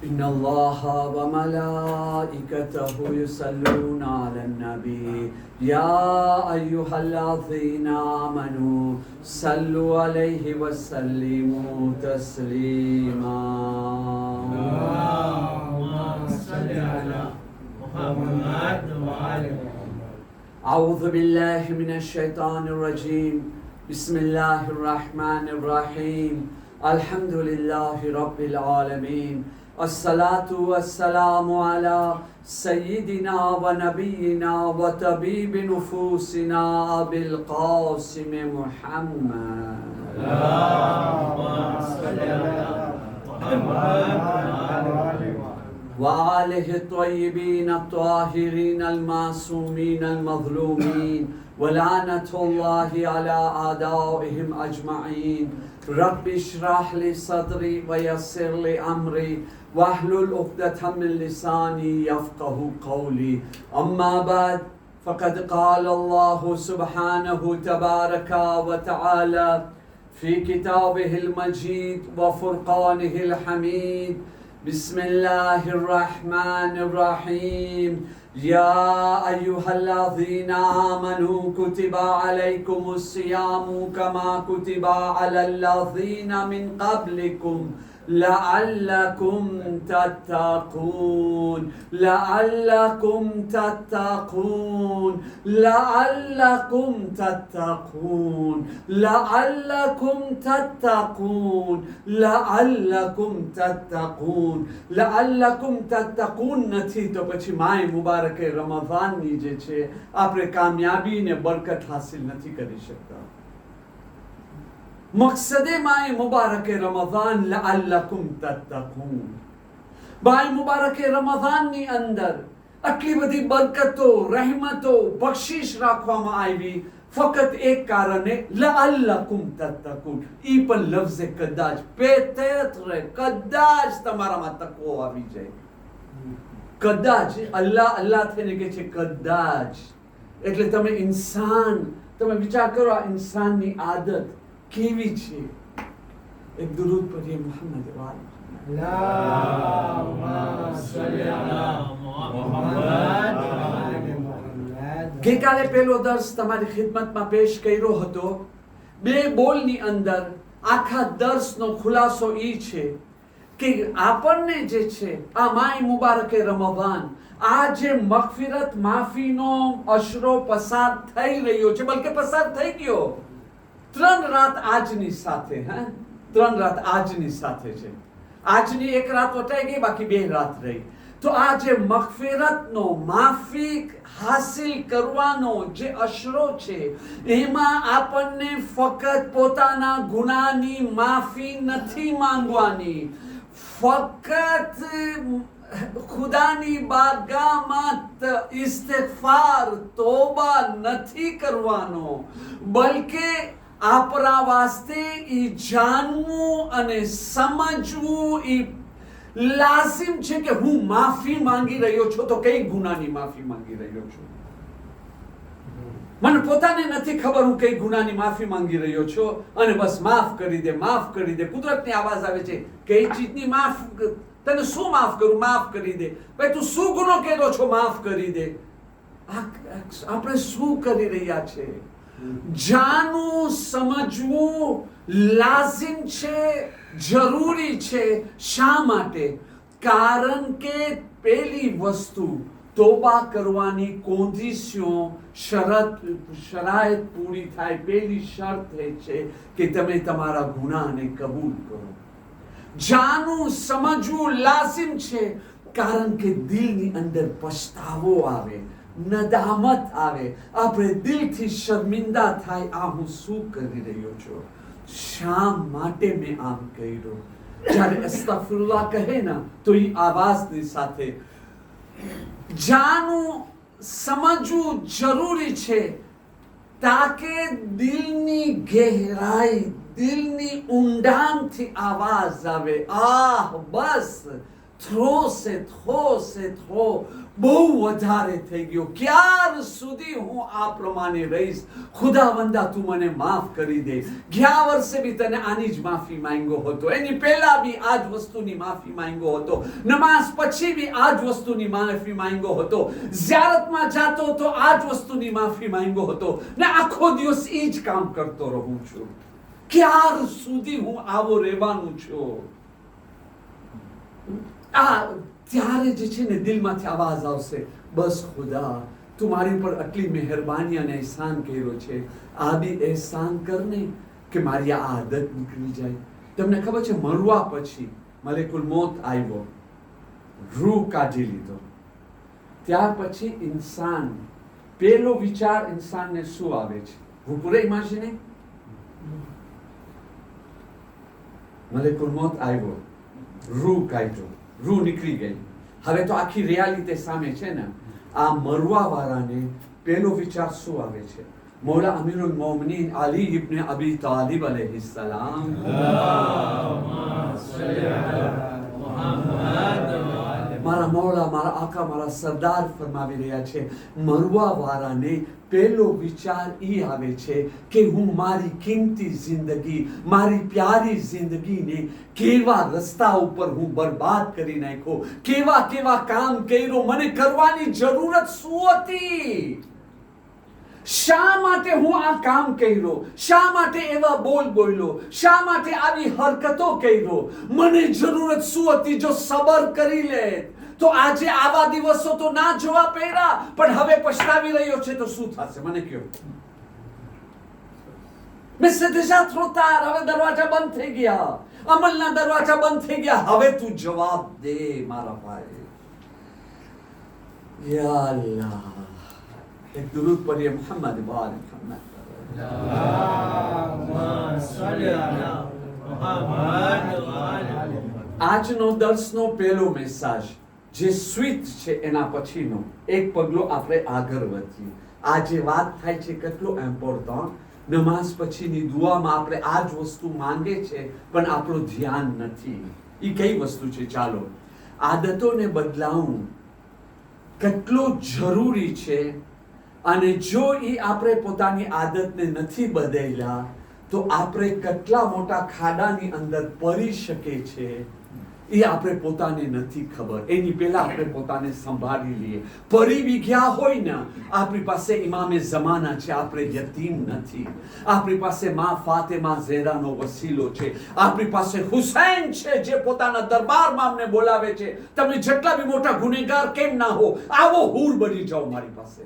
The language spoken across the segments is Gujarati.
إن الله وملائكته يصلون على النبي يا أيها الذين آمنوا صلوا عليه وسلموا تسليما اللهم صل على محمد وآل محمد. أعوذ بالله من الشيطان الرجيم بسم الله الرحمن الرحيم الحمد لله رب العالمين الصلاة والسلام على سيدنا ونبينا وطبيب نفوسنا أبي القاسم محمد اللهم صل على محمد وآله الطيبين الطاهرين المعصومين المظلومين ولعنة الله على أعدائهم أجمعين رب اشرح لي صدري ويسر لي أمري واحلل عقدة من لساني يفقه قولي أما بعد فقد قال الله سبحانه تبارك وتعالى في كتابه المجيد وفرقانه الحميد بسم الله الرحمن الرحيم يا أيها الذين آمنوا كتب عليكم الصيام كما كتب على الذين من قبلكم لعلكم تتقون لعلكم تتقون لعلكم تتقون لعلكم تتقون لعلكم تتقون لعلكم تتقون નથી તો પછી માય મુબારકે રમઝાનની જે છે આપણે કામયાબી ને બરકત હાસિલ નથી કરી શકતા મકસદે માય મુબારકે રમઝાન લઅલ્લકુમ તત્તકૂન માય મુબારકે રમઝાનની અંદર આટલી બધી બરકતો રહેમતો બક્ષિશ રાખવામાં આવી ફક્ત એક કારણે લઅલ્લકુમ તત્તકૂન ઈ પણ લફ્ઝે કદાચ પેતેત્રે કદાચ તમારામાં તકવો આવી જાય કદાચ અલ્લાહ અલ્લાહ થઈને કે છે કદાચ એટલે તમે ઇન્સાન તમે વિચાર કરો આ ઇન્સાનની આદત કેવી છે એક દરૂદ પઢીએ મોહમ્મદ વાલે اللهم صل على محمد وآل محمد. ગઈકાલે પહેલો દર્શ તમારી ખિદમતમાં પેશ કર્યો હતો બે બોલની અંદર આખા દર્શનો ખુલાસો ઈ છે કે આપણને જે છે આ માય મુબારકે રમઝાન આ જે મગફિરત માફીનો અશરો પસાર થઈ રહ્યો છે બલકે પસાર થઈ ગયો ત્રણ રાત આજની સાથે ત્રણ રાત આજની સાથે છે આજની એક રાત વટાઈ ગઈ બાકી બે રાત રહી તો આ જે મગફિરતનો માફી હાસિલ કરવાનો જે અશરો છે એમાં આપણને ફક્ત પોતાના ગુનાની માફી નથી માંગવાની ફક્ત ખુદાની બારગાહમાં ઇસ્તિગફાર તોબા નથી કરવાનો બલકે આપણા વાસ્તે ઈ જાણવું અને સમજવું ઈ લાઝિમ છે કે હું માફી માંગી રહ્યો છું તો કઈ ગુનાની માફી માંગી રહ્યો છું મને પોતાને નથી ખબર હું કઈ ગુનાની માફી માંગી રહ્યો છું અને બસ માફ કરી દે કુદરતની આવાજ આવે છે કઈ ચીજની માફ તને શું માફ કરું માફ કરી દે ભાઈ તું શું ગુનો કર્યો છો માફ કરી દે આપણે શું કરી રહ્યા છે જાણવું સમજવું લાઝિમ છે જરૂરી છે શા માટે કારણ કે પેલી વસ્તુ તોબા કરવાની કોન્ડિશન શરાયત પૂરી થાય પેલી શરત એ છે કે તમે તમારા ગુનાને કબૂલ કરો જાણવું સમજવું લાઝિમ છે કારણ કે દિલની અંદર પછતાવો આવે નદામત આવે આપણે દિલથી શર્મિંદા થાય આ હું શું કરી રહ્યો છું શા માટે મેં આમ કર્યું જ્યારે અસ્તગફિરુલ્લાહ કહે ને તો એ આવાજની સાથે જાણવું સમજવું જરૂરી છે તાકે દિલની ગહેરાઈ દિલની ઊંડાણથી આવાજ આવે આહ બસ થ્રો સે થ્રો બહુ વધારે થઈ ગયો. ક્યાર સુધી હું આ પ્રમાણે રહીશ? ખુદાવંદા તું મને માફ કરી દે. ગયા વર્ષે બી તને આની જ માફી માંગ્યો હતો, એની પહેલા બી આ જ વસ્તુની માફી માંગ્યો હતો, નમાઝ પછી બી આ જ વસ્તુની માફી માંગ્યો હતો, ઝિયારતમાં જાતો તો આ જ વસ્તુની માફી માંગ્યો હતો, ને આખો દિવસ એ જ કામ કરતો રહું છું. ક્યાર સુધી હું આવો રહેવાનું છું? ત્યારે જે છે ને દિલમાંથી આવાજ આવશે, બસ ખુદા તું મારી ઉપર આટલી મહેરબાની અને એહસાન કર્યો છે, આ બી એહસાન કરને કે મારી આ આદત નીકળી જાય. તમને ખબર છે મરવા પછી મલેકુલ મોત આવ્યો, રૂહ કાઢી લીધો, ત્યાર પછી ઇન્સાન પેલો વિચાર ઇન્સાનને શું આવે છે? હું પૂરે ઇમેજિન, મલેકુલ મોત આવ્યો, રૂહ કાઢ્યો, રૂહ નીકળી ગઈ. હવે તો આખી રિયાલિટી સામે છે ને. આ મરવા વાળાને પેલો વિચાર શું આવે છે? મૌલા અમીરુલ મોમિનીન અલી ઇબ્ન અબી તાલિબ અલૈહિસ્સલામ, મારા મૌલા, મારા આકા, મારા સરદાર ફરમાવી રહ્યા છે, મરવા વાળાને પહેલો વિચાર એ આવે છે કે હું મારી કિંમતી જિંદગી, મારી પ્યારી જિંદગીને કેવા રસ્તા ઉપર હું બરબાદ કરી નાખ્યો, કેવા કેવા કામ કર્યો, મને કરવાની જરૂરત શું હતી? શા માટે હું આ કામ કર્યો? શા માટે એવા બોલ બોલ્યો? શા માટે આવી હરકતો કર્યો? મને જરૂરત શું હતી? જો સબર કરી લે તો આજે આવા દિવસો તો ના જોવા પડ્યા, પણ હવે પછતાવી રહ્યો છે તો શું થશે? મને કહો. મેં déjà trop tard, હવે દરવાજા બંધ થઈ ગયા, અમલના દરવાજા બંધ થઈ ગયા. હવે તું જવાબ દે મારા ભાઈ. યા અલ્લાહ, એક દુરૂદ પઢીએ મોહમ્મદ વાલે મોહમ્મદ. આજનો દર્શનો પહેલો મેસેજ જે સ્વીટ છે એના પછીનો એક પગલો આપણે આગળ વધીએ. આ જે વાત થાય છે કેટલો ઇમ્પોર્ટન્ટ. નમાઝ પછીની દુઆમાં આપણે આ જ વસ્તુ માંગે છે, પણ આપણું ધ્યાન નથી. એ કઈ વસ્તુ છે? ચાલો, આદતોને બદલાવું કેટલો જરૂરી છે, અને જો એ આપણે પોતાની આદતને નથી બદલ્યા તો આપણે કેટલા મોટા ખાડાની અંદર પડી શકે છે એ આપણે પોતાને નથી ખબર. એની પહેલા આપણે પોતાને સંભાળી લઈએ. પડી બી ગયા હોય ને, આપણી પાસે ઇમામે ઝમાના છે, આપણે યતીમ નથી. આપણી પાસે મા ફાતેમા ઝેરાનો વસીલો છે, આપણી પાસે હુસૈન છે જે પોતાના દરબારમાં અમને બોલાવે છે, તમે જેટલા બી મોટા ગુનેગાર કેમ ના હો, આવો હૂર બની જાઓ મારી પાસે.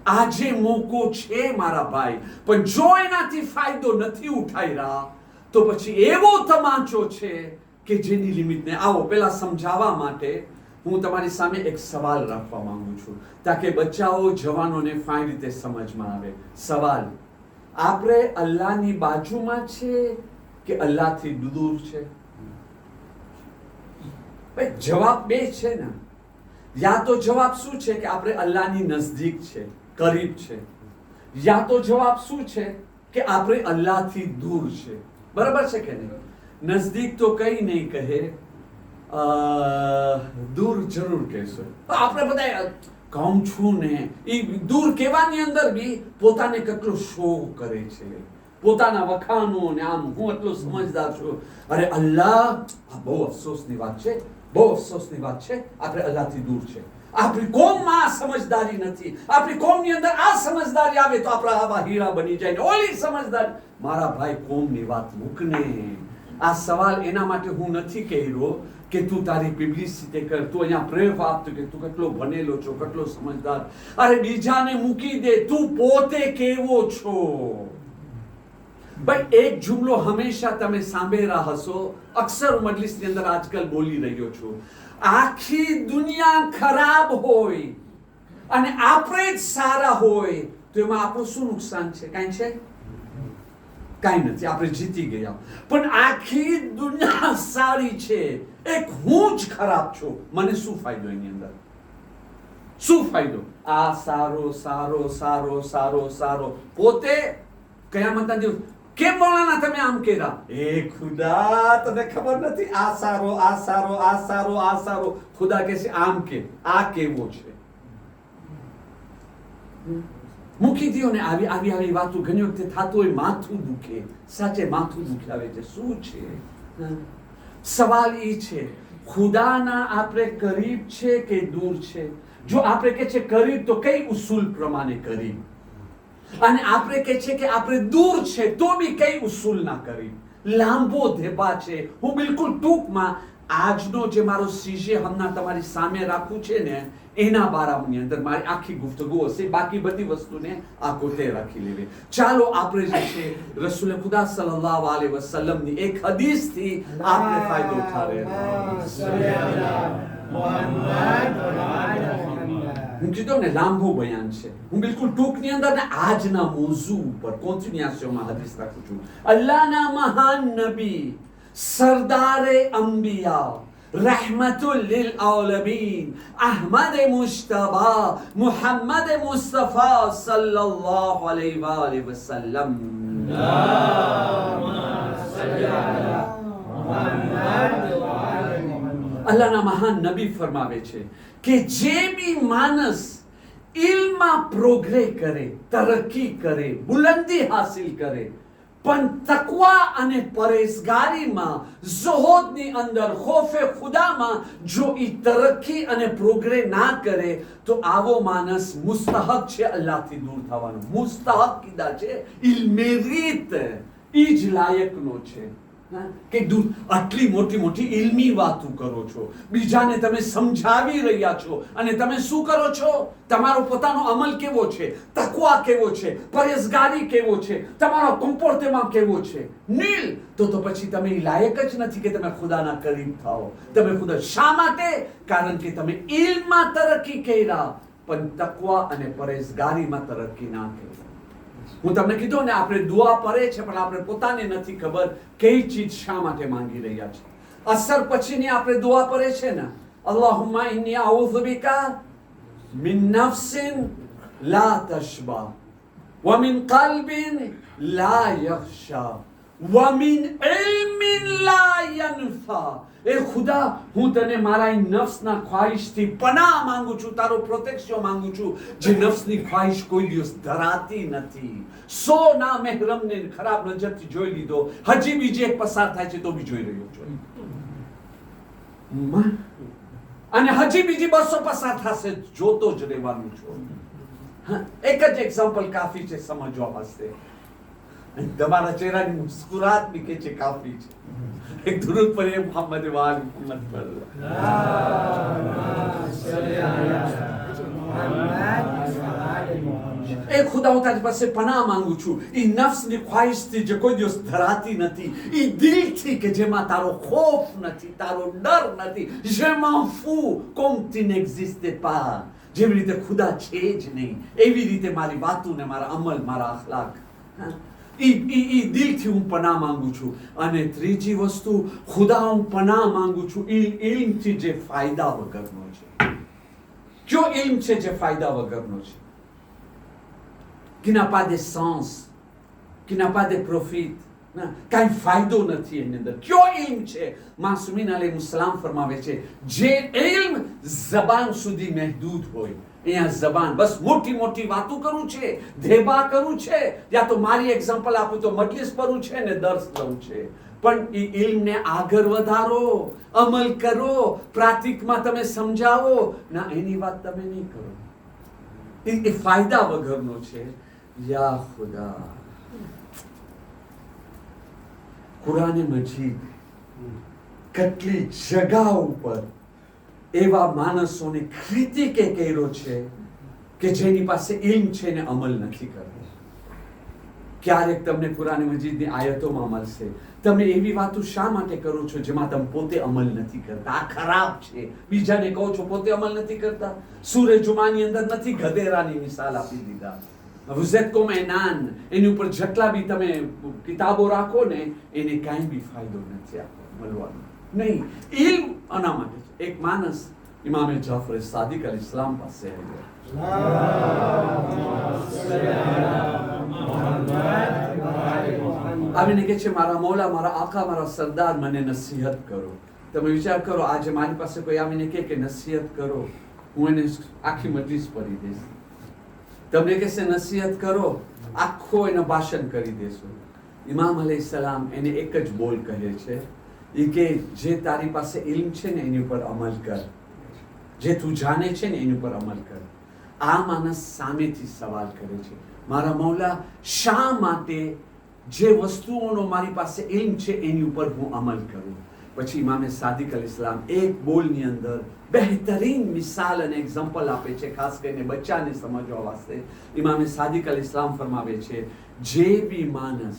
આજે મોકો છે મારા ભાઈ, પણ જો એનાથી ફાયદો નથી ઉઠાઈ રહ્યા તો પછી એવો તમાચો છે કે જેની લિમિટને. આવો પેલા સમજાવવા માટે હું તમારી સામે એક સવાલ રાખવા માંગુ છું, તાકે બચ્ચાઓ જવાનોને ફાઇન રીતે સમજમાં આવે. સવાલ, આપણે અલ્લાહની બાજુમાં છે કે અલ્લાહથી દૂર છે? ભાઈ જવાબ બે છે ને. યા તો જવાબ શું છે કે આપણે અલ્લાહની નજદીક છે, કરીબ છે, યા તો જવાબ શું છે કે આપણે અલ્લાહથી દૂર છે. બરાબર છે કે નહીં? નજદીક તો કઈ નહીં કહે, દૂર જરૂર કહેશો. આપણે બધા કહું છું ને, એ દૂર કહેવાની અંદર બી પોતાને કેટલો શો કરે છે, પોતાના વખાનો ને આમ હું એટલો સમજદાર છું. અરે અલ્લાહ, આ બહુ અફસોસની વાત છે, બહુ અફસોસની વાત છે, આપણે અલ્લાહથી દૂર છે. આપણી કોમમાં આ સમજદારી નથી. આપણી કોમની અંદર આ સમજદારી આવે તો આપણા આવા હીરા બની જાય. ઓલી સમજદારી, મારા ભાઈ કોમની વાત મૂકને. આ સવાલ એના માટે હું નથી કર્યો કે તું તારી પબ્લિસિટી કર, તું અહીંયા પ્રેફ આપતો કે તું કેટલો ભણેલો છો, કેટલો સમજદાર. અરે બીજાને મૂકી દે, તું પોતે કેવો છો. ભાઈ એક જુમલો હંમેશા તમે સાંભળ્યા હશો, અક્ષર મજલિસની અંદર આજકાલ બોલી રહ્યો છું. આખી દુનિયા ખરાબ હોય અને આપણે જ સારા હોય તો એમાં આપણું શું નુકસાન છે? કાંઈ છે? કાંઈ નથી, આપણે જીતી ગયા. પણ આખી દુનિયા સારી છે, એક હું જ ખરાબ છું, મને શું ફાયદો એની અંદર? શું ફાયદો? આ સારો સારો સારો સારો સારો પોતે કયામતના દિવસ કેમ મૌલાના તમે આમ કર્યા? એ ખુદા તને ખબર નથી આ સારો આ સારો આ સારો આ સારો. ખુદા કહે છે આમ કે આ કેવો છે. મૂકી દો ને આવી આવી આવી વાતો ઘણી વખતે થતું હોય માથું દુખે, સાચે માથું દુખાવે છે. શું છે? સવાલ એ છે ખુદાના આપણે કરીબ છે કે દૂર છે? જો આપણે કે છે કરીબ તો કઈ ઉસૂલ પ્રમાણે કરીબ, અને આપણે કે છે કે આપણે દૂર છે તો બી કઈ ઉસૂલ ના કરીબ. લાંબો ધેબા છે. હું બિલકુલ ટૂંકમાં આજનો જે મારો સીજે હમણાં તમારી સામે રાખું છે ને એના બારાની અંદર મારી આખી ગુફ્તગુ હશે. બાકી બધી વસ્તુને આ કોતે રાખી લેવી. ચાલો આપણે જે છે રસૂલ ખુદા સલ્લલ્લાહુ અલૈહિ વસલ્લમની એક હદીસથી આપણે ફાયદો ઉઠાવે. હું કીધું ને લાંબુ બયાન છે. હું બિલકુલ ટૂંકની અંદર ને આજના મોઝુ ઉપર કોન્ટિન્યુએશનમાં હદીસ રાખું છું. અલ્લાહના મહાન નબી સરદારે અંબિયા रहमतुल लिल आलमीन अहमद मुश्तबा मुहम्मद मुस्तफा सल्लल्लाहु अलैहि वसल्लम. અલ્લાહના મહાન નબી ફરમાવે છે કે જે બી માણસ ઇલ્મમાં પ્રોગ્રેસ કરે, તરક્કી કરે, બુલંદી હાસિલ કરે, પણ તકવા અને પરેઝગારીમાં, ઝુહુદની અંદર, ખોફે ખુદામાં જો ઈ તરક્કી અને પ્રોગ્રેસ ના કરે તો આવો માણસ મુસ્તહક છે અલ્લાહથી દૂર થવાનો. મુસ્તહક કીધા છે ઇલ્મે રીત, ઈ જ લાયકનો છે કે દૂર. આટલી મોટી મોટી ઇલ્મી વાતો કરો છો, બીજાને તમે સમજાવી રહ્યા છો, અને તમે શું કરો છો? તમારો પોતાનો અમલ કેવો છે, તકવા કેવો છે, પરેઝગારી કેવો છે, તમારો કમ્પોર્ટેમાં કેવો છે? નીલ. તો પછી તમે લાયક જ નથી કે તમે ખુદાના કરીબ થાઓ. તમે ખુદા શા માટે? કારણ કે તમે ઇલ્મમાં તરક્કી કર્યા પણ તકવા અને પરેઝગારીમાં તરક્કી ના કરી. હું તમને કીધું ને આપણે દુઆ પડે છે પણ આપણે પોતાને નથી ખબર કઈ ચીજ શા માટે માંગી રહ્યા છે. અસર પછીની આપણે દુઆ પડે છે ને, અલ્લાહુમ્મા ઇન્ની અઉઝુ બિકા મિન નફ્સિન લા તશબા વ મિન કલ્બિન લા યખ્શા વ મિન ઇલ્મિન લા યનફા. એ ખુદા, હું તને મારા નફ્સના ખ્વાહિશથી પનાહ માંગુ છું, તારો પ્રોટેક્શન માંગુ છું. જે નફ્સની ખ્વાહિશ કોઈ દિવસ ધરાતી નથી. 100 ના મહેરમને ખરાબ નજરથી જોઈ લીધો, હજી બીજી એક પસાર થાય છે તો બી જોઈ રહ્યો છું, અને હજી બીજી 200 પસાર થશે જોતો જ રહેવાનું છું. એક જ એક્ઝામ્પલ કાફી છે સમજવા વાસ્તે. તમારા ચહેરાની મુસ્કુરાત બી કે છે કાફી છે. એક દુરૂદ પઢીએ મોહમ્મદ વાલ મોહમ્મદ પર. એ ખુદા, હું તારી પાસે પનાહ માંગુ છું ઈ નફ્સની ખ્વાહિશથી જે કોઈ દિવસ ધરાતી નથી, ઈ દિલથી કે જેમાં તારો ખોફ નથી, તારો ડર નથી. je m'en fous comme tu n'existes pas. જેવી રીતે ખુદા છે જ નહીં એવી રીતે મારી વાતો ને મારા અમલ, મારા અખલાક, ઈ દિલથી હું પનાહ માંગુ છું. અને ત્રીજી વસ્તુ, ખુદા હું પનાહ માંગુ છું ઇલ્મથી જે ફાયદા વગરનો છે. કયો ઇલ્મ છે જે ફાયદા વગરનો છે? qui n'a pas de sens, qui n'a pas de profit, કાંઈ ફાયદો નથી એની અંદર. કયો ઇલ્મ છે? માસુમીન અલૈહિસ્સલામ ફરમાવે છે જે ઇલ્મ જબાન સુધી મહદૂદ હોય. અહીંયા જબાન બસ મોટી મોટી વાતો કરું છે, ધેબા કરું છે, યા તો મારી એક્ઝામ્પલ આપું તો મજલિસ પરું છે ને દર્શ દઉં છે. પણ એ ઇલ્મને આગળ વધારો, અમલ કરો, પ્રાતિકમાં તમે સમજાવો ના, એની વાત તમે નહીં કરો. એ ફાયદા વગરનો છે. યા ખુદા, કુરાને મજીદ કેટલી જગા ઉપર એવા માણસોને ક્રિટિકે કર્યો છે કે જેની પાસે ઇલ્મ છે ને અમલ નથી કરતો. ક્યારેક તમને કુરાન મજીદની આયતોમાં મળશે તમે એવી વાતો શા માટે કરો છો જેમાં તમે પોતે અમલ નથી કરતા. આ ખરાબ છે. બીજાને કહો છો પોતે અમલ નથી કરતા. સૂરે જુમાની અંદર નથી ગધેરાની મિસાલ આપી દીધા. vous êtes comme un âne. એની ઉપર જેટલા બી તમે કિતાબો રાખો ને એને કાંઈ બી ફાયદો નથી આપતો, મળવાનો નહીં. ઇલ્મ આના માટે છે. એક માણસ ઇમામે જાફર સાદિક અલૈહિસ્સલામ પાસે આવ્યો. આવીને કહે છે મારા મૌલા, મારા આકા, મારા સરદાર, મને નસીહત કરો. તમે વિચાર કરો, આજે મારી પાસે કોઈ આવીને કહે કે નસીહત કરો, હું એને આખી મજલિસ પડી દઈશ. તમને કહેશે નસીહત કરો, આખો એનો ભાષણ કરી દેશો. ઇમામ અલૈહિસ્સલામ એને એક જ બોલ કહે છે, એ કે જે તારી પાસે ઇલ્મ છે ને એની ઉપર અમલ કર, જે તું જાણે છે ને એની ઉપર અમલ કર. આ માણસ સામેથી સવાલ કરે છે, મારા મૌલા, શા માટે જે વસ્તુઓનો મારી પાસે ઇલ્મ છે એની ઉપર હું અમલ કરું? પછી ઇમામે સાદિક અલૈહિસ્સલામ એક બોલની અંદર બહેતરીન મિસાલ અને એક્ઝામ્પલ આપે છે, ખાસ કરીને બચ્ચાને સમજવા વાસ્તે. ઇમામે સાદિક અલૈહિસ્સલામ ફરમાવે છે, જે બી માણસ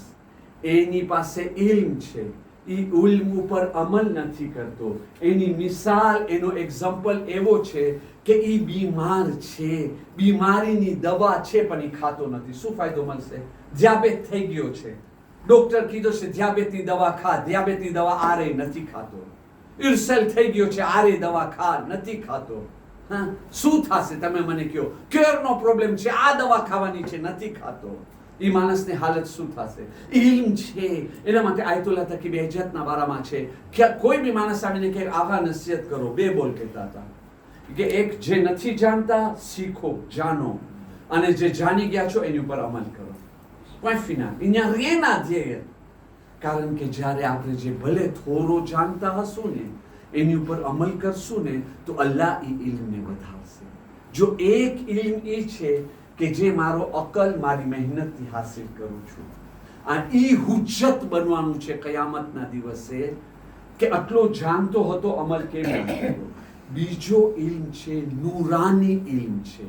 એની પાસે ઇલ્મ છે, એ ઇલ્મ ઉપર અમલ નથી કરતો, એની મિસાલ, એનો એક્ઝામ્પલ એવો છે કે એ બીમાર છે, બીમારીની દવા છે પણ એ ખાતો નથી. શું ફાયદો મળશે? ધ્યાબેત થઈ ગયો છે, ડોક્ટર કીધું છે ધ્યાબેતની દવા ખા, ધ્યાબેતની દવા આરે નથી ખાતો. ઇર્સેલ થઈ ગયો છે, આરે દવા ખા, નથી ખાતો. હા, શું થશે તમે મને કહો? કેરનો પ્રોબ્લેમ છે, આ દવા ખાવાની છે, નથી ખાતો. એ માણસની હાલત શું થશે? ઇલ્મ છે, એના માટે આયતુલ્લાહ તકી બેહજતના બારામાં છે કે કોઈ બી માણસ આવીને કે આવા નસીહત કરો, બે બોલ કહેતા હતા કે એક, જે નથી જાણતા શીખો, જાણો, અને જે જાણી ગયા છો એની ઉપર અમલ કરો. કોઈ ફિના અહીંયા રેના ધ્યેય, કારણ કે જ્યારે આપણે જે ભલે થોડો જાણતા હશું ને એની ઉપર અમલ કરશું ને તો અલ્લાહ એ ઇલ્મને વધારશે. જો એક ઇલ્મ એ છે કે જે મારો અકલ, મારી મહેનતથી હાસિલ કરું છું, આ ઈ હુજ્જત બનવાનું છે કયામતના દિવસે કે આટલો જાણતો હતો, અમલ કેમ ન કર્યો. બીજો ઇલ્મ છે નૂરાની ઇલ્મ છે,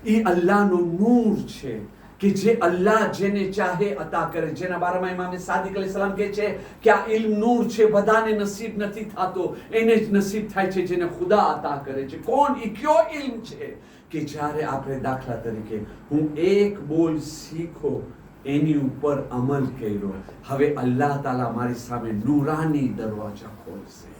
એ અલ્લાહનો નૂર છે કે જે અલ્લાહ જેને ચાહે અતા કરે. જેના બારામાં ઇમામ સાદિક અલૈહિસ્સલામ કહે છે કે આ ઇલ્મ નૂર છે, બધાને નસીબ નથી થતો, એને જ નસીબ થાય છે જેને ખુદા અતા કરે છે. કોણ? એ કયો ઇલ્મ છે કે જ્યારે આપણે દાખલા તરીકે હું એક બોલ શીખો, એની ઉપર અમલ કર્યો, હવે અલ્લાહ તાલા મારી સામે નૂરાની દરવાજા ખોલશે.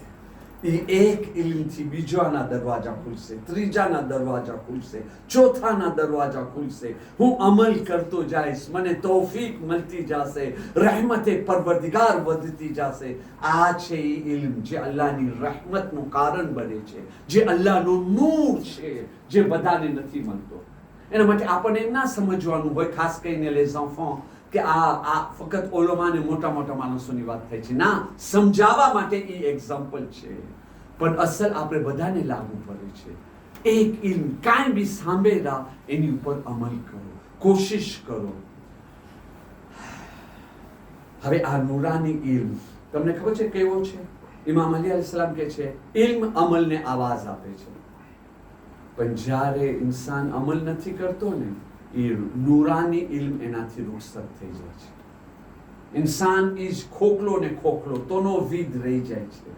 એ એક ઇલ્મથી બીજાના દરવાજા ખુલશે, ત્રીજાના દરવાજા ખુલશે, ચોથાના દરવાજા ખુલશે. હું અમલ કરતો જઈશ, મને તૌફીક મળતી જશે, રહેમતે પરવરદિગાર વધતી જશે. આ છે એ ઇલ્મ જે અલ્લાહની રહેમતનું કારણ બને છે, જે અલ્લાહનો નૂર છે, જે બધાને નથી મળતો. એના માટે આપણને એમ ના સમજવાનું હોય, ખાસ કરીને les enfants, કે આ ફક્ત ઓલોમાને મોટા મોટા માણસોની વાત થાય છે. ના, સમજાવવા માટે એ એક્ઝામ્પલ છે, પણ અસલ આપણે બધાને લાગુ પડે છે. એક ઇલ્મ કાંઈ બી સાંભળ્યા એની ઉપર અમલ કરો, કોશિશ કરો. હવે આ નૂરાની ઇલ્મ તમને ખબર છે કેવો છે? ઇમામ અલી અલૈહિસ્સલામ કહે છે ઇલ્મ અમલને આવાજ આપે છે, પણ જ્યારે ઇન્સાન અમલ નથી કરતો ને એ નૂરાની ઇલ્મ એનાથી રૂખસત થઈ જાય છે. ઇન્સાન ઈજ ખોખલો ને ખોખલો તોનો વિધ રહી જાય છે.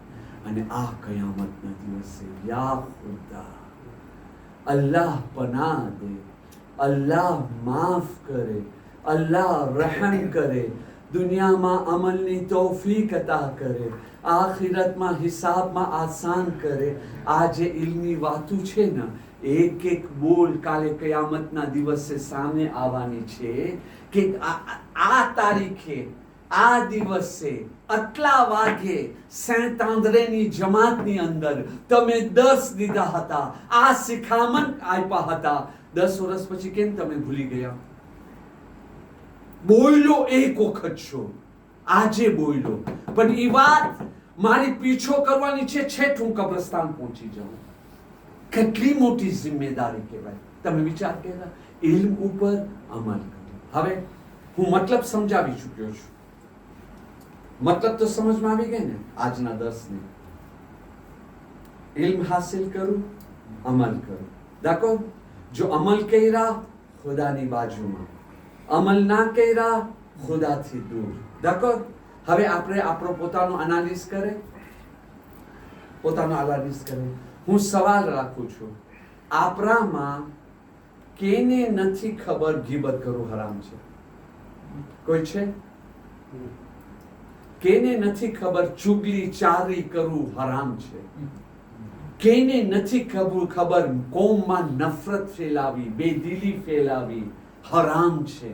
અને આ કયામતના દિવસે યા ખુદા, અલ્લાહ પનાહ દે, અલ્લાહ માફ કરે, અલ્લાહ રહમ કરે, દુનિયામાં અમલની તૌફીક અતા કરે, આખિરતમાં હિસાબમાં આસાન કરે. આ જે ઇલ્મી વાતું છે ને, એક એક બોલ કાલે કયામતના દિવસે સામે આવવાની છે કે આ તારીખે, આ દિવસે, આટલા વાગે સેન્ટ આંદ્રેની જમાતની અંદર તમે 10 દીધા હતા, આ શિખામણ આપ્યા હતા. 10 વર્ષ પછી કેમ તમે ભૂલી ગયા? બોલ્યો એક વખત છો, આજે બોલ્યો, પણ એ વાત મારી પીછો કરવાની છે, છેટ હું કબ્રસ્તાન પહોંચી જાઉં. કેટલી મોટી જિમ્મેદારી કહેવાય. તમે વિચાર કર્યા? ઇલ્મ ઉપર અમલ કરો. હવે હું મતલબ સમજાવી ચૂક્યો છું, મતલબ તો સમજમાં આવી ગઈ ને આજના દર્શને? ઇલ્મ હાસિલ કરું, અમલ કરું. देखो, जो अमल કર્યા ખુદાની બાજુમાં, અમલ ના કર્યા ખુદાથી દૂર. देखो, હવે આપણે આપણો પોતાનો એનાલિસ કરે, પોતાનો એનાલિસ કરે. હું સવાલ રાખું છું, આપણામાં કેને નથી ખબર ગીબત કરવું હરામ છે? કોઈ છે? કેને નથી ખબર ચુગલી ચારી કરવું હરામ છે? કેને નથી ખબર કોમમાં નફરત ફેલાવી, બેદિલી ફેલાવી હરામ છે?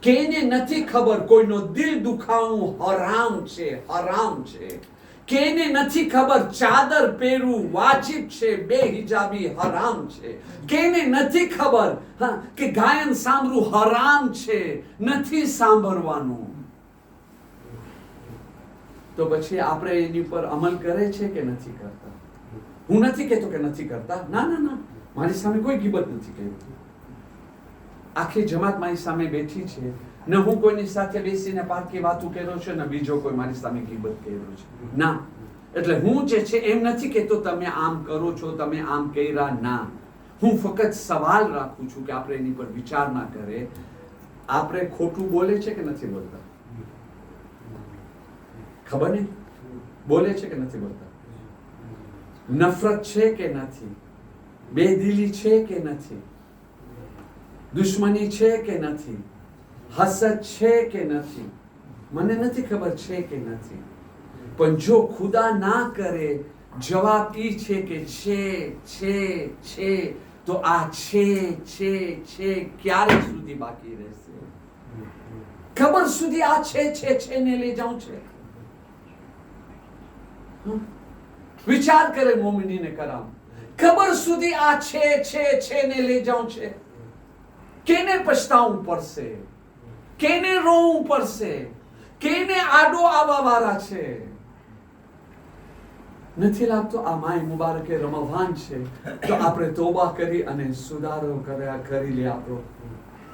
કેને નથી ખબર કોઈનો દિલ દુખાવવું હરામ છે, હરામ છે. કેને નથી ખબર ચાદર પહેરવું વાજિબ છે, બેહિજાબી હરામ છે. કેને નથી ખબર કે ગાયન સાંભળવું હરામ છે, નથી સાંભળવાનું. તો પછી આપણે એની પર અમલ કરે છે કે નથી કરતા? હું નથી કહેતો કે નથી કરતા, ના ના ના, મારી સામે કોઈ ગીબત નથી કરી. આખી જમાત મારી સામે બેઠી છે, ન હું કોઈની સાથે બેસીને પારકી વાતું કર્યો છે, ને બીજો કોઈ મારી સામે ગીબત કર્યો છે, ના. એટલે હું જે છે એમ નથી કહેતો તમે આમ કરો છો, તમે આમ કર્યા, ના. હું ફક્ત સવાલ રાખું છું કે આપણે એની પર વિચાર ના કરે. આપણે ખોટું બોલે છે કે નથી બોલતા? ખબર નહીં, બોલે છે કે નથી બોલતા? નફરત છે કે નથી? બેદિલી છે કે નથી? દુશ્મની છે કે નથી? હસદ છે કે નથી? મને નથી ખબર છે કે નથી. પણ જો ખુદા ના કરે, જવાબ ઈ છે કે છે, તો આ છે ક્યારે સુધી બાકી રહેશે? ખબર સુધી આ છે ને લઈ જાઉં છે? વિચાર કરે મોમિનીને કરામ, ખબર સુધી આ છે ને લઈ જાઉં છે? કેને પછતાવું પડશે? કેને રોવું પડશે? કેને આડો આવવા વાળા છે? નથી લાગતો આ માય મુબારકે રમઝાન છે, તો આપણે તોબા કરી અને સુધારો કરી લે આપણો?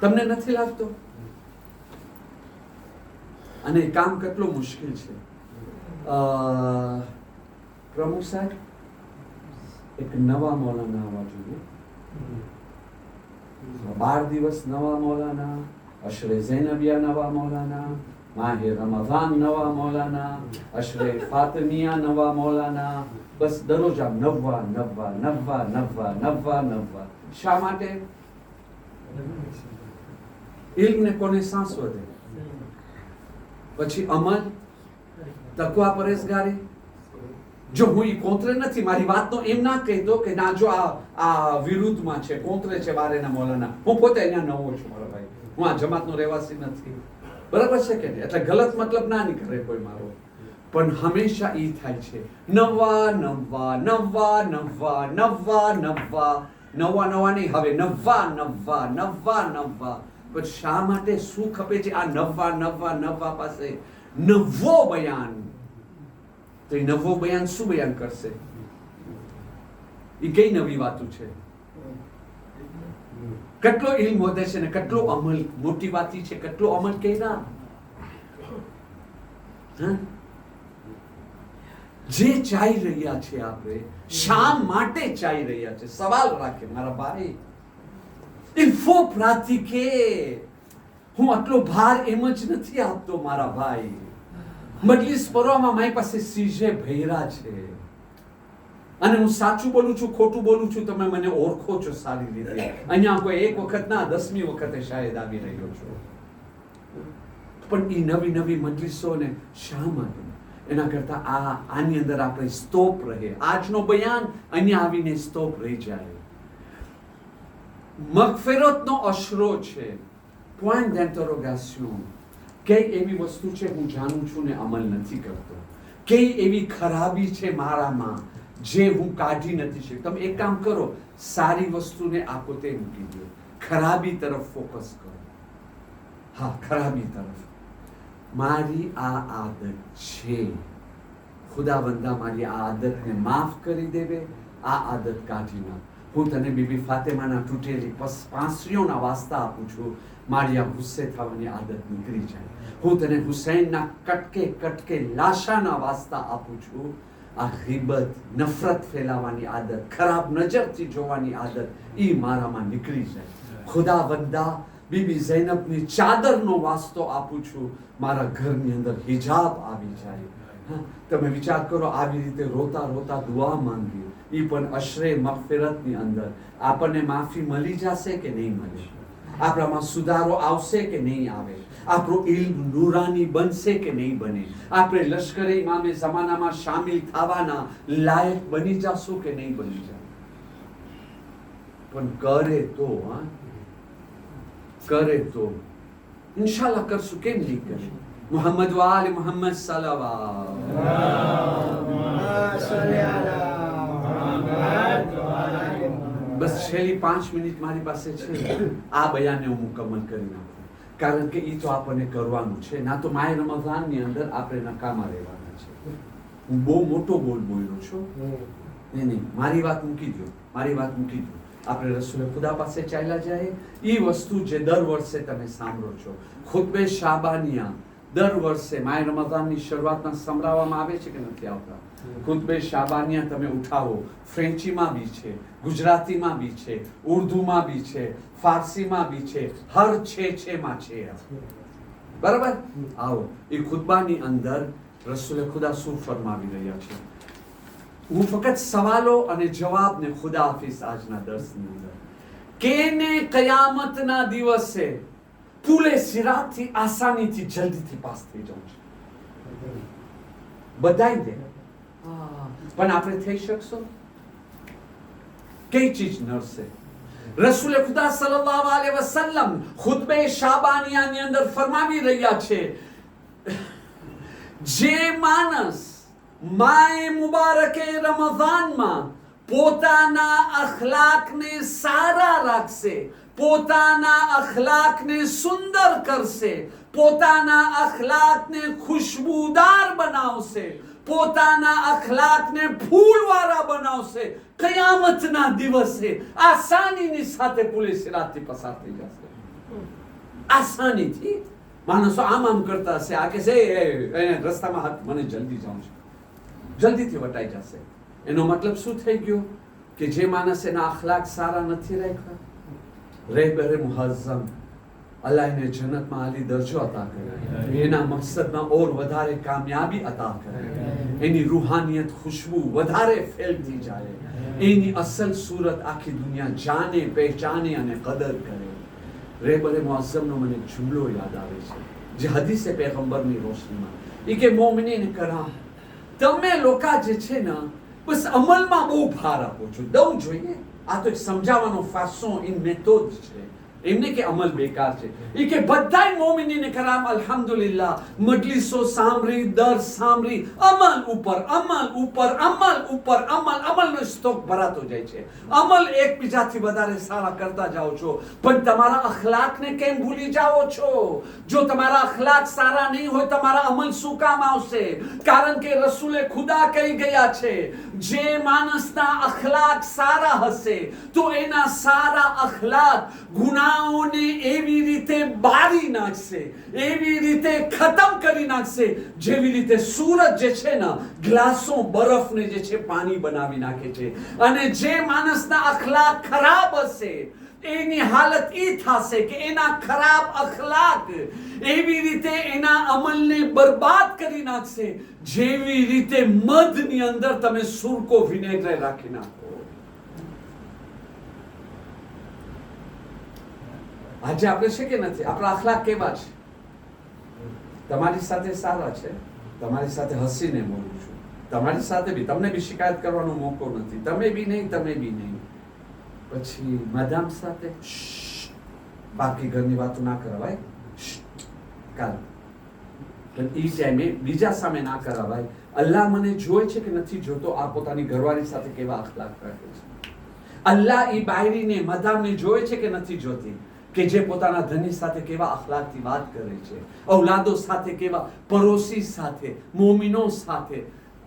તમને નથી લાગતો? અને કામ કેટલું મુશ્કેલ છે. પ્રમુખ સાહેબ, એક નવા મૌલાના આવવા જોઈએ. 12 દિવસ નવા મૌલાના, અશરે ઝૈનબિયા નવા મૌલાના, માહે રમઝાન નવા મૌલાના, અશરે ફાતિમિયા નવા મૌલાના. બસ દરરોજ આમ નવા. શા માટે? ઇલ્મને કોને સાંસ વધે, પછી અમલ, તકવા, પરેશગારી. જો હું ઈ કોંતરે નથી, મારી વાતનો એમ ના કહેતો કે ના જો આ વિરુદ્ધમાં છે, કોંતરે છે બારેના મૌલાના. હું પોતે અહીંયા નવો છું મારા ભાઈ, હું આ જમાતનો રહેવાસી નથી, બરાબર છે કે નહીં? એટલે ગલત મતલબ ના નીકળે કોઈ મારો. પણ હંમેશા ઈ થાય છે નવા નહીં, હવે નવા. પણ શા માટે? શું ખપે છે આ નવા પાસે? નવો બયાન. તો એ નવો બયાન શું બયાન કરશે? એ કઈ નવી વાતો છે? કેટલો ઇલ્મ વધે છે ને કેટલો અમલ મોટી વાતી છે, કેટલો અમલ કર્યા. જે ચાઈ રહ્યા છે આપણે, શા માટે ચાઈ રહ્યા છે? સવાલ રાખે મારા ભાઈ. ઇલ્ફો પ્રાતિકે હું આટલો ભાર એમ જ નથી આપતો મારા ભાઈ. મજલિસ પરોમાં મારી પાસે સીજે ભૈરા છે, અને હું સાચું બોલું છું, ખોટું બોલું છું, તમે મને ઓળખો છો સારી રીતે. અહીંયા કોઈ એક વખત ના 10મી વખતે શાયદ આવી રહ્યો છો. પણ એ નવી મજલિસોને શા માટે? એના કરતા આની અંદર આપણે સ્તોપ રહે. આજનો બયાન અહીંયા આવીને સ્તોપ રહી જાય. મગફિરતનો અશરો છે. Point d'interrogation. કઈ એવી વસ્તુ છે હું જાણું છું ને અમલ નથી કરતો? કઈ એવી ખરાબી છે મારામાં જે હું કાઢી નથી શકતો? તમે એક કામ કરો, સારી વસ્તુને આપો તે મૂકી દો, ખરાબી તરફ ફોકસ કરો. હા, ખરાબી તરફ. મારી આ આદત છે, ખુદાવંદા મારી આ આદતને માફ કરી દેવે, આ આદત કાઢી નાખ. હું તને બીબી ફાતેમાના તૂટેલી પાંસળીઓના વાસ્તા આપું છું, મારી આ ગુસ્સે થવાની આદત નીકળી જાય. હું તને હુસૈનના કટકે લાશાના વાસ્તા આપું છું. આ ગીબત, નફરત ફેલાવાની આદત, ખરાબ નજરથી જોવાની આદત, એ મારામાં નીકળી જાય. ખુદાવંદા બીબી ઝૈનબની ચાદરનો વાસ્તો આપું છું, મારા ઘરની અંદર હિજાબ આવી જાય. તમે વિચાર કરો, આવી રીતે રોતા દુઆ માંગી, એ પણ અશરે મગફિરતની અંદર. આપણને માફી મળી જશે કે નહીં મળે? આપણામાં સુધારો આવશે કે નહીં આવે? આપણો ઇલ્મ નૂરાની બનશે કે નહીં બને? આપણે લશ્કરે ઇમામે ઝમાનામાં શામિલ થવાના લાયક બની જશું કે નહીં બની જાય? પણ કરે તો ઇન્શાલ્લાહ કરશું, કેમ નહીં કરીએ? મોહમ્મદ વાલે મોહમ્મદ સલવાત. બસ છેલ્લી 5 મિનિટ મારી પાસે છે, આ બયાનને હું મુકમ્મલ કરી નાખું, કારણ કે એ તો આપણને કરવાનું છે. ના તો માય રમઝાનની અંદર આપણે નકામા રહેવાના છે. હું બહુ મોટો બોલ્યો છું. નહીં, મારી વાત મૂકી દો, મારી વાત મૂકી દો. આપણે રસૂલે ખુદા પાસે ચાલ્યા જાય. એ વસ્તુ જે દર વર્ષે તમે સાંભળો છો, ખુતબે શાબાનિયા દર વર્ષે માય રમઝાનની શરૂઆતમાં સંભળાવવામાં આવે છે કે નથી આવતા? ખુતબે શાબાનિયા તમે ઉઠાવો, ફ્રેન્ચીમાં બી છે, ગુજરાતીમાં બી છે, ઉર્દુમાં બી છે, ફારસીમાં બી છે, હર છેમાં છે. બરાબર? આવો એ ખુતબાની અંદર રસૂલે ખુદા શું ફરમાવી રહ્યા છે. હું ફક્ત સવાલો અને જવાબને ખુદા હાફિઝ આજના દર્શની અંદર કેને કયામતના દિવસે પુલે સિરાતથી આસાનીથી જલ્દીથી પાસ થઈ જવું છે. બધાય દે, પણ આપણે થઈ શકશો? કઈ ચીજ નડશે? રસૂલ ખુદા સલ્લલ્લાહુ અલૈહિ વસલ્લમ ખુતબે શાબાનિયાની અંદર ફરમાવી રહ્યા છે, જે માણસ માય મુબારકે રમઝાનમાં પોતાના અખલાકને સારા રાખશે, પોતાના અખલાકને સુંદર કરશે, પોતાના અખલાકને ખુશ્બુદાર બનાવશે, પોતાના અખલાકને ફૂલવાળા બનાવશે, કયામતના દિવસે આસાનીની સાથે પુલે સિરાતથી પસાર થઈ જશે. આસાનીથી. માણસો આમ કરતા હશે, આ કે છે રસ્તામાં હાથ, મને જલ્દી જવું છે, જલ્દીથી વટાઈ જશે. એનો મતલબ શું થઈ ગયો? કે જે માણસ એના અખલાક સારા નથી રાખ્યા, રહેબરે મુહઝ્ઝમ, અલ્લાહ એને જન્નતમાં આલી દરજ્જો અતા કરે, એના મકસદમાં ઓર વધારે કામયાબી અતા કરે, એની રૂહાનિયત ખુશ્બુ વધારે ફેલતી જાય, એની અસલ સૂરત આખી દુનિયા જાણે, પહેચાને અને કદર કરે. રહેબરે મુઅઝ્ઝમનો મને જુમલો યાદ આવે છે, જે હદીસે પેગમ્બરની રોશનીમાં એ કે મોમિનીન કરામ, તમે લોકો જે છે ને બસ અમલમાં બહુ ભાર આપો છો. દઉં જોઈએ, આ તો એક સમજાવવાનો ફાસો ઇન મેથોડ છે, એમને કે અમલ બેકાર છે. એ કે બધાય મોમિનીને કરામ અલ્હમ્દુલિલ્લાહ મજલિસો સાંભળી, દર્સ સાંભળી, અમલ ઉપર અમલ ઉપર અમલ ઉપર અમલ, અમલનો સ્ટોક ભરાતો જાય છે. અમલ એકબીજાથી વધારે સારા કરતા જાઓ છો, પણ તમારા અખલાકને કેમ ભૂલી જાઓ છો? જો તમારા અખલાક સારા નહીં હોય, તમારા અમલ શું કામ આવશે? કારણ કે રસૂલે ખુદા કહી ગયા છે, જે માણસના અખલાક સારા હશે તો એના સારા અખલાક ગુનાહોને એવી રીતે બાળી નાખશે, એવી રીતે ખતમ કરી નાખશે, જેવી રીતે સૂરજ જે છે ને ગ્લાસો બરફને જે છે પાણી બનાવી નાખે છે. અને જે માણસના અખલાક ખરાબ હશે એની હાલત એ થશે કે એના ખરાબ અખલાક એવી રીતે એના અમલને બરબાદ કરી નાખશે, જેવી રીતે મધની અંદર તમે સુરકો વિનેગર રાખી નાખો. આજે આપણે છે કે નથી? આપણા અખલાક કેવા છે? તમારી સાથે સારા છે, તમારી સાથે હસીને બોલું છું, તમારી સાથે બી, તમને બી શિકાયત કરવાનો મોકો નથી, તમે બી નહીં, તમે બી નહીં. પછી માદામ સાથે બાકી ઘરની વાતો ના કરાવાય, કાલ પણ એ ટાઈમે બીજા સામે ના કરાવાય. અલ્લાહ મને જોઈ છે કે નથી જોતો? આ પોતાની ઘરવાળી સાથે કેવા અખલાક રાખે છે. અલ્લાહ એ બાયરીને માદામને જોઈ છે કે નથી જોતી? કે જે પોતાના ધની સાથે કેવા અખલાકથી વાત કરે છે, ઔલાદો સાથે કેવા, પડોશી સાથે, મોમિનો સાથે.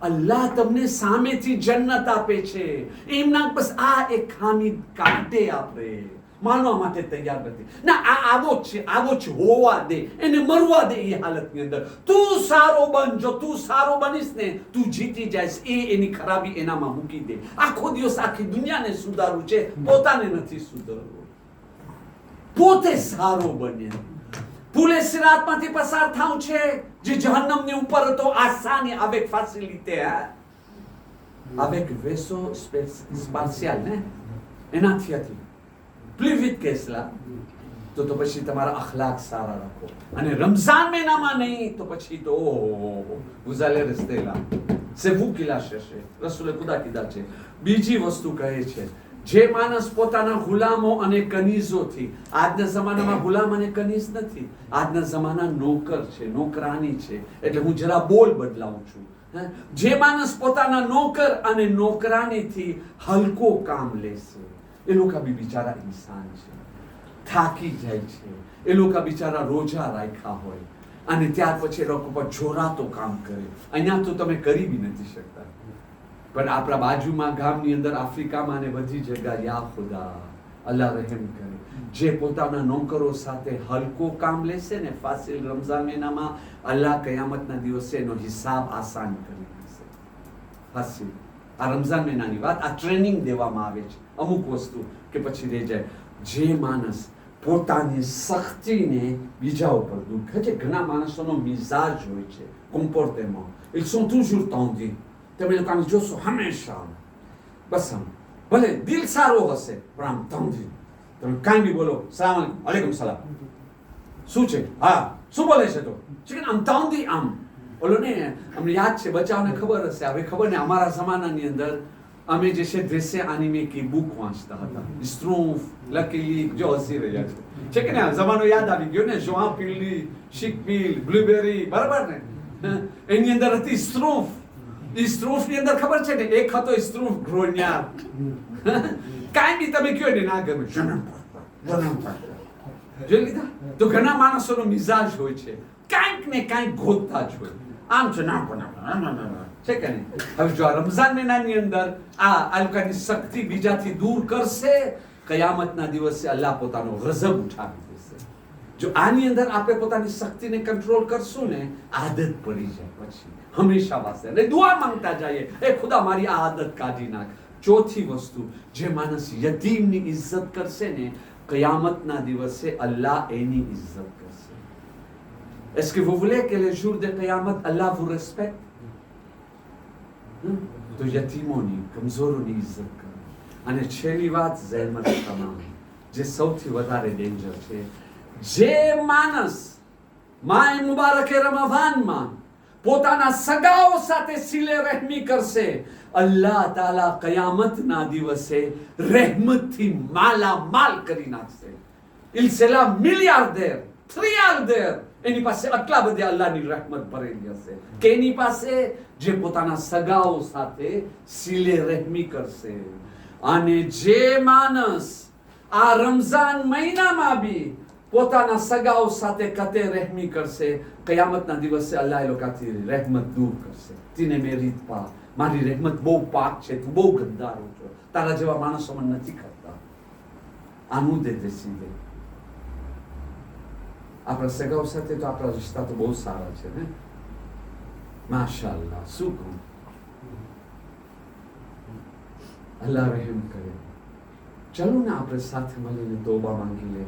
અલ્લાહ તમને સામેથી જન્નત આપે છે. એમના બસ આ એક ખામી કાઢે આપણે માનવા માટે તૈયાર નથી. ના, આ આવો છે, આવો છે, હોવા દે, એને મરવા દે. એ હાલતની અંદર તું સારો બન. જો તું સારો બનીશ ને, તું જીતી જઈશ. એની ખરાબી એનામાં મૂકી દે. આખો દિવસ આખી દુનિયાને સુધારવું છે, પોતાને નથી સુધારવું. પોતે સારો બને, પુલે સિરાતમાંથી પસાર થાઉં છે, જે જહન્નમની ઉપર હતો. આસાની avec facilité, avec vaisseau spatial ને એનાથી હતી. plus vite que cela. તો પછી તમારા અખલાક સારા રાખો. અને રમઝાન મહિનામાં નહીં તો પછી તો vous allez rester là, c'est vous qui la cherchez. રસૂલે ખુદા કીધા છે. બીજી વસ્તુ કહે છે જે માણસ પોતાના ગુલામો અને કનીઝોથી, આજના જમાનામાં ગુલામ અને કનીઝ નથી, આજના જમાના નોકર છે, નોકરાની છે, એટલે હું જરા બોલ બદલાવું છું. જે માણસ પોતાના નોકર અને નોકરાનીથી હલકો કામ લેશે, એ લોકો બી બિચારા ઇન્સાન છે, થાકી જાય છે, એ લોકો બિચારા રોજા રાખ્યા હોય અને ત્યાર પછી એ લોકો પર જોરાતો કામ કરે. અહીંયા તો તમે કરી બી નથી શકતા. પણ આપણા બાજુમાં ગામની અંદર આફ્રિકામાં ને બધી જગ્યા, યા ખુદા, અલ્લાહ રહેમ કરે, જે પોતાના નોકરો સાથે હલકો કામ લેશે ને, ફાસિલ રમઝાન મહિનામાં અલ્લાહ કયામતના દિવસે એનો હિસાબ આસાન કરી દેશે. ફાસિલ આ રમઝાન મહિનાની વાત, આ ટ્રેનિંગ દેવામાં આવે છે અમુક વસ્તુ કે પછી રહી જાય. જે માણસ પોતાની સખ્તીને બીજા ઉપર દુઃખ છે. ઘણા માણસોનો મિજાજ હોય છે, comportement, ils sont toujours tendus. તમે લોકોને જોશો હંમેશા બસ આમ, ભલે દિલ સારો હશે પણ આમ તંદી. તમે કાંઈ બી બોલો, સલામ અલેકુમ સલામ, શું છે, હા શું બોલે છે, તો આમ તંદી આમ. બોલો ને, અમને યાદ છે, બચાવને ખબર હશે, હવે ખબર ને, અમારા જમાનાની અંદર અમે જે છે દ્રશ્ય આનિમે બુક વાંચતા હતા, સ્ટ્રૂફ, લકી લીક, જો હસી રહ્યા છે કે ને, જમાનો યાદ આવી ગયો ને, જોઆ પીલી, શીકપીલ, બ્લુબેરી, બરાબર ને, એની અંદર હતી સ્ટ્રૂફ. સ્ટ્રૂફ ની અંદર ખબર છે ને, એક હતો સ્ટ્રૂફ ગ્રોન્યાર. કાંઈ બી તમે કયો ને ના ગમે, જોઈ લીધા. તો ઘણા માણસોનો મિજાજ હોય છે, કાંઈક ને કાંઈક ગોતતા જ હોય. આમ છે ના છે કે નહીં. હવે જો આ રમઝાન મહિનાની અંદર આ લોકોની શક્તિ બીજાથી દૂર કરશે, કયામતના દિવસે અલ્લાહ પોતાનો ગઝબ ઉઠાવી દેશે. જો આની અંદર આપણે પોતાની શક્તિને કંટ્રોલ કરશું ને, આદત પડી જાય પછી હંમેશા વાસ્તે, અને દુઆ માંગતા જઈએ, એ ખુદા મારી આ આદત કાઢી નાખ. ચોથી વસ્તુ, જે માણસ યતીમની ઇજ્જત કરશે ને, કયામતના દિવસે અલ્લાહ એની ઇજ્જત કરશે. Est-ce que vous voulez que le jour de Qiyamah Allah vous respecte? તો યતીમોની, કમજોરોની ઇજ્જત કરો. અને છેલ્લી વાત, ઝહેમત તમામ, જે સૌથી વધારે ડેન્જર છે. જે માણસ માય મુબારકે રમઝાનમાં પોતાના સગાઓ સાથે સિલે રહેમી કરશે, અલ્લાહ તાલા કયામતના દિવસે રહેમતથી માલામાલ કરી નાખશે. Il sera milliardaire, trilliardaire. એની પાસે આટલા બધા અલ્લાહની રહેમત ભરેલી હશે. કે એની પાસે જે પોતાના સગાઓ સાથે સિલે રહેમી કરશે. અને જે માણસ આ રમઝાન મહિનામાં બી પોતાના સગાઓ સાથે કતે રહેમી કરશે, કયામતના દિવસે અલ્લાહ એ લોકોથી રહેમત દૂર કરશે. તીને મેરી પા, મારી રહેમત બહુ પાક છે, તું બહુ ગદ્દારો છો, તારા જેવા માણસો મને નથી કરતા. આનું દે સીધે. આપણા સગાઓ સાથે તો આપણા રિશ્તા તો બહુ સારા છે ને, માશાઅલ્લાહ. શું કહું, અલ્લાહ રહેમ કરે. ચાલો ને આપણે સાથે મળીને તોબા માંગી લે.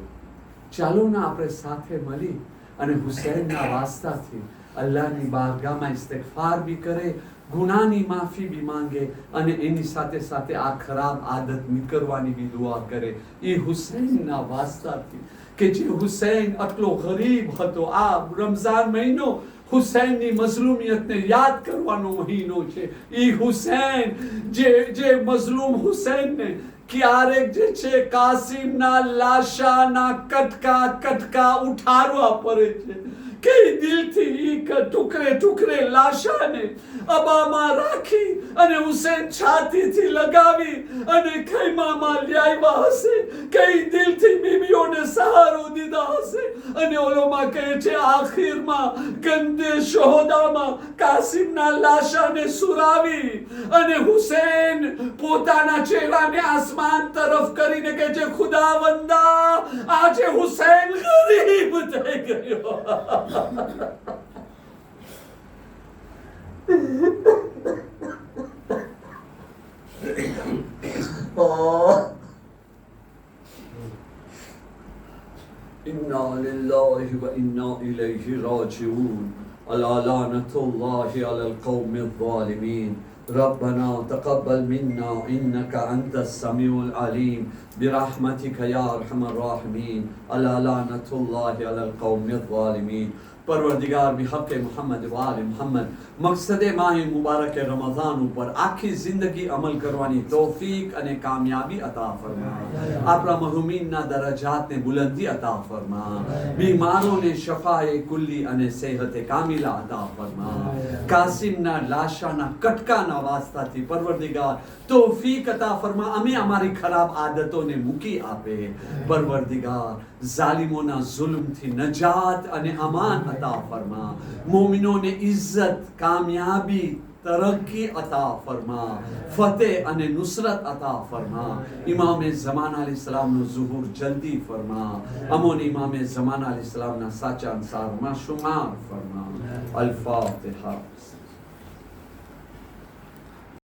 ચાલો ને આપણે સાથે મળી અને હુસૈનના વાસ્તાથી અલ્લાહની બારગાહમાં ઇસ્તિગફાર બી કરે, ગુનાની માફી બી માંગે, અને એની સાથે સાથે આ ખરાબ આદત નીકળવાની બી દુઆ કરે. એ હુસૈનના વાસ્તાથી કે જે હુસૈન આટલો ગરીબ હતો. આ રમઝાન મહિનો હુસૈનની મઝલુમિયતને યાદ કરવાનો મહિનો છે. એ હુસૈન જે મઝલુમ હુસૈનને ક્યારેક જે છે કાસિમના લાશાના કટકા ઉઠાડવા પડે છે, કઈ દિલથી ટુકડે ટુકડે લાશાને અબામાં રાખી અને હુસૈન છાતીથી લગાવી અને ખૈમામાં લાવ્યા હશે, કઈ દિલથી બીબીઓને સહારો દીધા હશે. અને ઓલોમાં કહે છે આખિરમાં ગંદે શહોદામાં કાસિમના લાશાને સુરાવી અને હુસૈન પોતાના ચહેરાને આસમાન તરફ કરીને કહે છે, ખુદાવંદા આજે હુસૈન ગરીબ થઈ ગયો. إنا لله وإنا إليه راجعون ألا لعنة الله على القوم الظالمين ربنا تقبل منا إنك أنت السميع العليم برحمتك يا أرحم الراحمين ألا لعنة الله على القوم الظالمين परवरदिगार बिहक़ मोहम्मद व आले मोहम्मद मकसद माह मुबारक रमज़ान ઉપર આખી જિંદગી અમલ કરવાની તૌફીક અને કામયાબી અતા ફરમા આપણા મહરૂમીનના દરજાતને બુલંદી અતા ફરમા બીમારોને શફાએ કુલ્લી અને સેહતે કામિલા અતા ફરમા કાસિમના લાશાના કટકાના વાસ્તાથી પરવરદિગાર તૌફીક અતા ફરમા અમે અમારી ખરાબ આદતોને મૂકી આપે પરવરદિગાર ઝાલિમોના ઝુલ્મથી નજાત અને અમાન અતા ફરમા મોમિનોને ઇઝ્ઝત कामयाबी तरक्की अता फरमा फतेह अने नुसरत अता फरमा इमाम ज़मान अलैहिस्सलाम नो ज़ुहूर जल्दी फरमा अमोन इमाम ज़मान अलैहिस्सलाम ना साचा अंसार मा शुमार फरमा अल फातिहा।